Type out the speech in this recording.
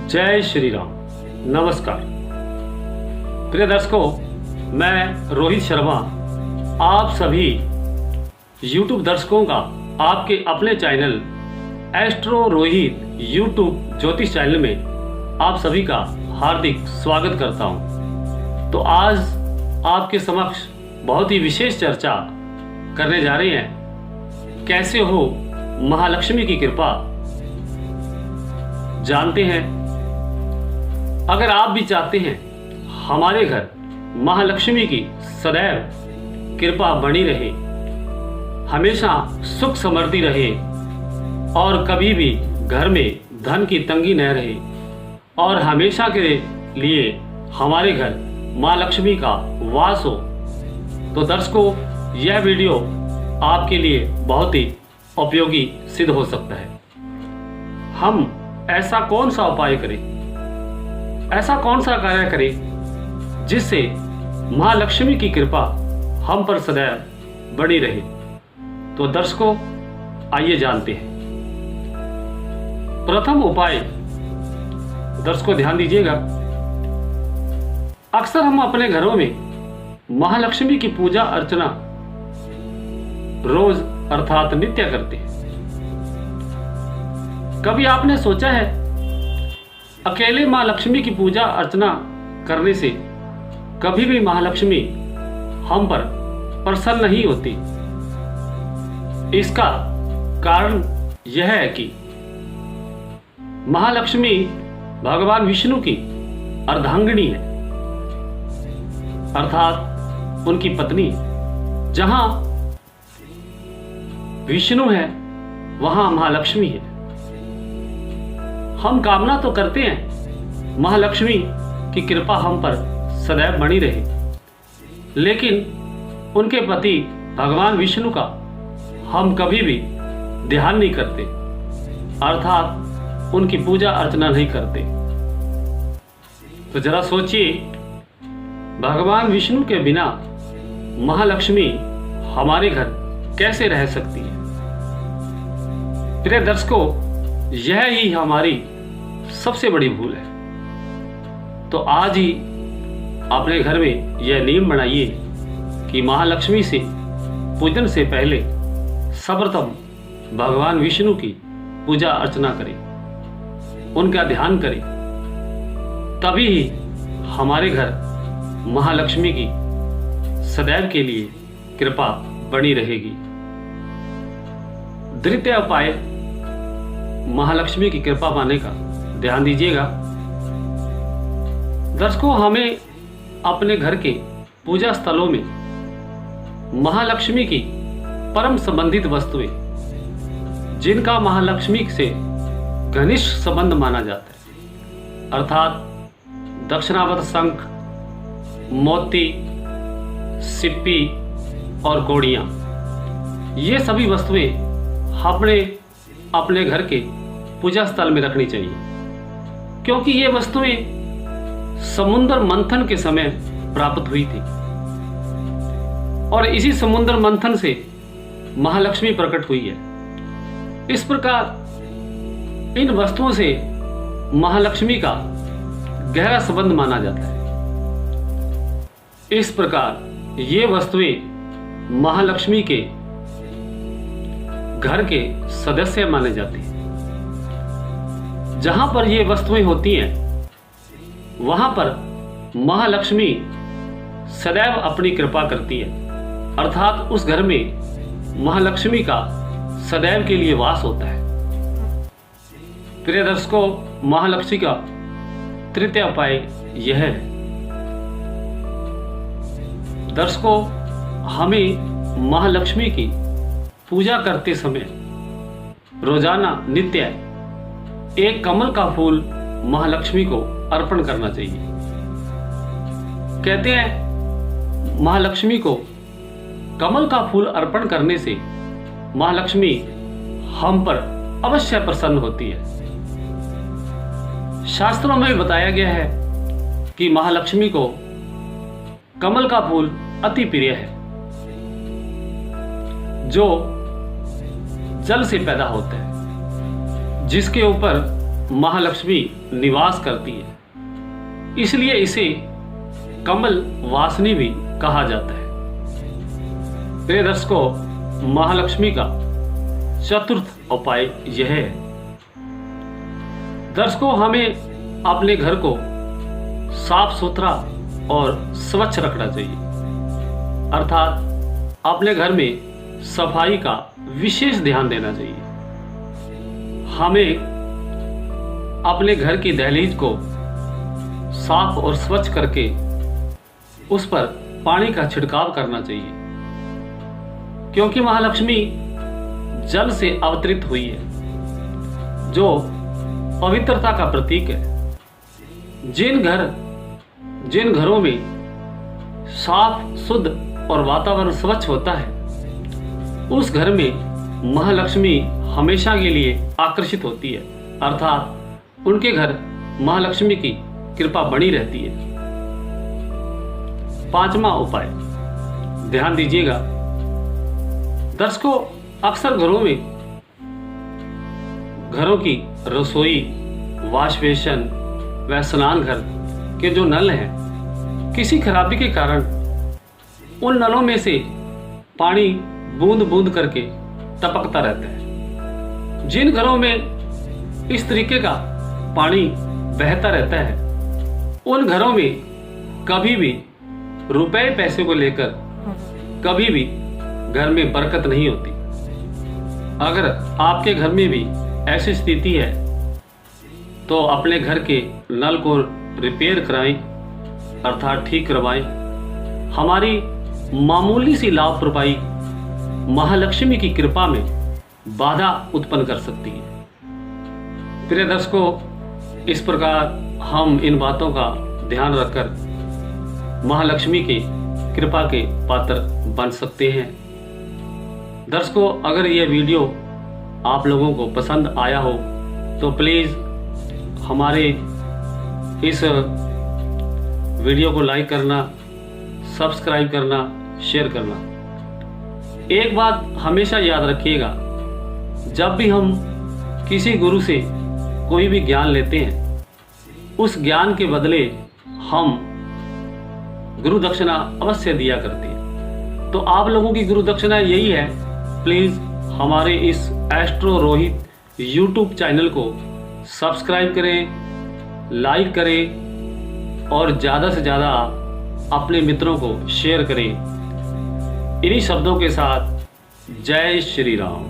जय श्री राम। नमस्कार प्रिय दर्शकों, मैं रोहित शर्मा आप सभी YouTube दर्शकों का आपके अपने चैनल एस्ट्रो रोहित YouTube ज्योतिष चैनल में आप सभी का हार्दिक स्वागत करता हूं। तो आज आपके समक्ष बहुत ही विशेष चर्चा करने जा रहे हैं। कैसे हो महालक्ष्मी की कृपा जानते हैं। अगर आप भी चाहते हैं हमारे घर महालक्ष्मी की सदैव कृपा बनी रहे, हमेशा सुख समृद्धि रहे और कभी भी घर में धन की तंगी न रहे और हमेशा के लिए हमारे घर माँ लक्ष्मी का वास हो, तो दर्शकों यह वीडियो आपके लिए बहुत ही उपयोगी सिद्ध हो सकता है। हम ऐसा कौन सा उपाय करें, ऐसा कौन सा कार्य करें जिससे माँ लक्ष्मी की कृपा हम पर सदैव बनी रहे। तो दर्शकों आइए जानते हैं। प्रथम उपाय, दर्शकों ध्यान दीजिएगा। अक्सर हम अपने घरों में महालक्ष्मी की पूजा अर्चना रोज अर्थात नित्य करते हैं। कभी आपने सोचा है अकेले माँ लक्ष्मी की पूजा अर्चना करने से कभी भी महालक्ष्मी हम पर प्रसन्न नहीं होती? इसका कारण यह है कि महालक्ष्मी भगवान विष्णु की अर्धांगिनी है, अर्थात उनकी पत्नी। जहां विष्णु है वहां महालक्ष्मी है। हम कामना तो करते हैं महालक्ष्मी की कृपा हम पर सदैव बनी रहे, लेकिन उनके पति भगवान विष्णु का हम कभी भी ध्यान नहीं करते, अर्थात उनकी पूजा अर्चना नहीं करते। तो जरा सोचिए, भगवान विष्णु के बिना महालक्ष्मी हमारे घर कैसे रह सकती है? प्रिय दर्शकों, यह ही हमारी सबसे बड़ी भूल है। तो आज ही अपने घर में यह नियम बनाइए कि महालक्ष्मी से पूजन से पहले सर्वप्रथम भगवान विष्णु की पूजा अर्चना करें, उनका ध्यान करें, तभी ही हमारे घर महालक्ष्मी की सदैव के लिए कृपा बनी रहेगी। द्वितीय उपाय महालक्ष्मी की कृपा पाने का, ध्यान दीजिएगा। दर्शकों, हमें अपने घर के पूजा स्थलों में महालक्ष्मी की परम संबंधित वस्तुएं, जिनका महालक्ष्मी से घनिष्ठ संबंध माना जाता है, अर्थात दक्षिणावर्त शंख, मोती, सिप्पी और कौड़ियां, ये सभी वस्तुएं अपने घर के पूजा स्थल में रखनी चाहिए, क्योंकि ये वस्तुएं समुद्र मंथन के समय प्राप्त हुई थी और इसी समुद्र मंथन से महालक्ष्मी प्रकट हुई है। इस प्रकार इन वस्तुओं से महालक्ष्मी का गहरा संबंध माना जाता है। इस प्रकार ये वस्तुएं महालक्ष्मी के घर के सदस्य माने जाते हैं। जहां पर ये वस्तुएं होती हैं वहां पर महालक्ष्मी सदैव अपनी कृपा करती है, अर्थात उस घर में महालक्ष्मी का सदैव के लिए वास होता है। प्रिय दर्शकों, महालक्ष्मी का तृतीय उपाय यह है। दर्शकों, हमें महालक्ष्मी की पूजा करते समय रोजाना नित्य एक कमल का फूल महालक्ष्मी को अर्पण करना चाहिए। कहते हैं महालक्ष्मी को कमल का फूल अर्पण करने से महालक्ष्मी हम पर अवश्य प्रसन्न होती है। शास्त्रों में बताया गया है कि महालक्ष्मी को कमल का फूल अति प्रिय है, जो जल से पैदा होता है, जिसके ऊपर महालक्ष्मी निवास करती है, इसलिए इसे कमल वासिनी भी कहा जाता है। प्रिय दर्शकों, महालक्ष्मी का चतुर्थ उपाय यह है। दर्शकों, हमें अपने घर को साफ सुथरा और स्वच्छ रखना चाहिए, अर्थात अपने घर में सफाई का विशेष ध्यान देना चाहिए। हमें अपने घर की दहलीज को साफ और स्वच्छ करके उस पर पानी का छिड़काव करना चाहिए, क्योंकि महालक्ष्मी जल से अवतरित हुई है, जो पवित्रता का प्रतीक है। जिन घरों में साफ शुद्ध और वातावरण स्वच्छ होता है, उस घर में महालक्ष्मी हमेशा के लिए आकर्षित होती है, अर्थात उनके घर महालक्ष्मी की कृपा बनी रहती है। पांचवा उपाय, ध्यान दीजिएगा दर्शकों, अक्सर घरों की रसोई, वाश बेसिन व स्नान घर के जो नल हैं, किसी खराबी के कारण उन नलों में से पानी बूंद बूंद करके टपकता रहता है। जिन घरों में इस तरीके का पानी बहता रहता है, उन घरों में कभी भी रुपए पैसे को लेकर कभी भी घर में बरकत नहीं होती। अगर आपके घर में भी ऐसी स्थिति है तो अपने घर के नल को रिपेयर कराएं, अर्थात ठीक करवाएं। हमारी मामूली सी लापरवाही महालक्ष्मी की कृपा में बाधा उत्पन्न कर सकती है। प्रिय दर्शकों, इस प्रकार हम इन बातों का ध्यान रखकर महालक्ष्मी की कृपा के पात्र बन सकते हैं। दर्शकों, अगर ये वीडियो आप लोगों को पसंद आया हो तो प्लीज़ हमारे इस वीडियो को लाइक करना, सब्सक्राइब करना, शेयर करना। एक बात हमेशा याद रखिएगा, जब भी हम किसी गुरु से कोई भी ज्ञान लेते हैं, उस ज्ञान के बदले हम गुरु दक्षिणा अवश्य दिया करते हैं। तो आप लोगों की गुरु दक्षिणा यही है, प्लीज़ हमारे इस एस्ट्रो रोहित यूट्यूब चैनल को सब्सक्राइब करें, लाइक करें और ज़्यादा से ज़्यादा अपने मित्रों को शेयर करें। इन्हीं शब्दों के साथ जय श्री राम।